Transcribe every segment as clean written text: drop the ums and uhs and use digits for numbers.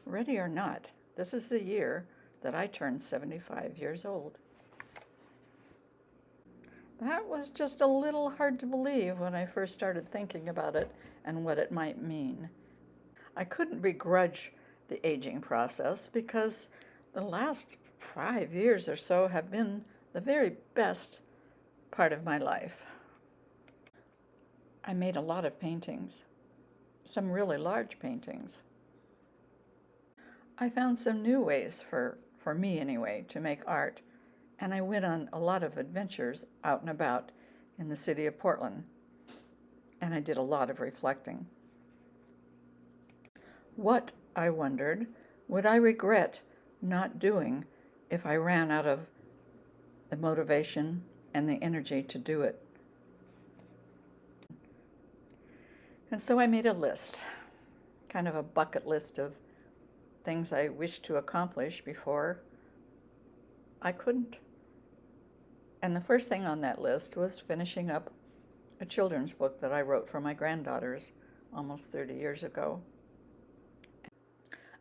Ready or not, this is the year that I turned 75 years old. That was just a little hard to believe when I first started thinking about it and what it might mean. I couldn't begrudge the aging process because the last 5 years or so have been the very best part of my life. I made a lot of paintings, some really large paintings. I found some new ways, for me anyway, to make art, and I went on a lot of adventures out and about in the city of Portland, and I did a lot of reflecting. What, I wondered, would I regret not doing if I ran out of the motivation and the energy to do it? And so I made a list, kind of a bucket list of things I wished to accomplish before I couldn't. And the first thing on that list was finishing up a children's book that I wrote for my granddaughters almost 30 years ago.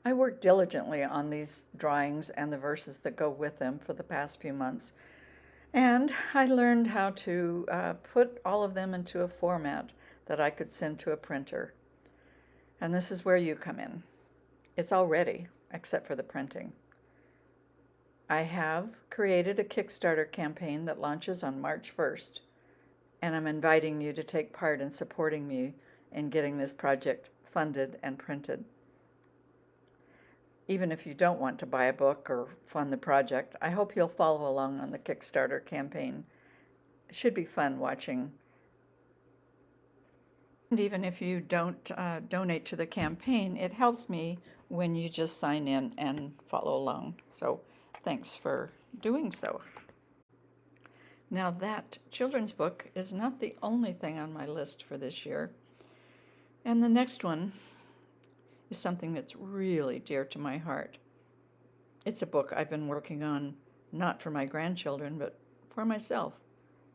I worked diligently on these drawings and the verses that go with them for the past few months, and I learned how to put all of them into a format that I could send to a printer. And this is where you come in. It's all ready, except for the printing. I have created a Kickstarter campaign that launches on March 1st, and I'm inviting you to take part in supporting me in getting this project funded and printed. Even if you don't want to buy a book or fund the project, I hope you'll follow along on the Kickstarter campaign. It should be fun watching. And even if you don't donate to the campaign, it helps me when you just sign in and follow along. So thanks for doing so. Now, that children's book is not the only thing on my list for this year. And the next one is something that's really dear to my heart. It's a book I've been working on not for my grandchildren, but for myself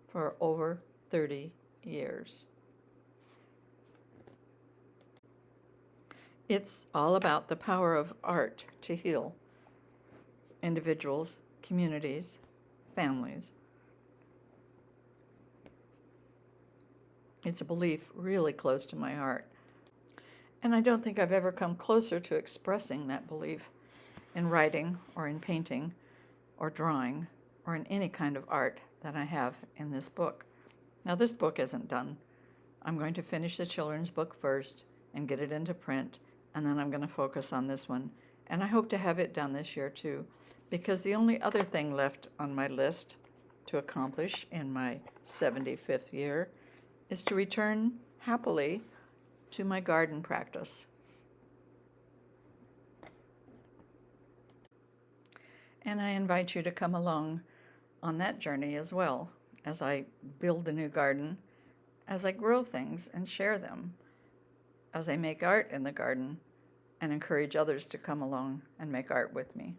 for over 30 years. It's all about the power of art to heal individuals, communities, families. It's a belief really close to my heart. And I don't think I've ever come closer to expressing that belief in writing or in painting or drawing or in any kind of art than I have in this book. Now, this book isn't done. I'm going to finish the children's book first and get it into print, and then I'm going to focus on this one. And I hope to have it done this year too, because the only other thing left on my list to accomplish in my 75th year is to return happily to my garden practice. And I invite you to come along on that journey as well, as I build the new garden, as I grow things and share them, as I make art in the garden and encourage others to come along and make art with me.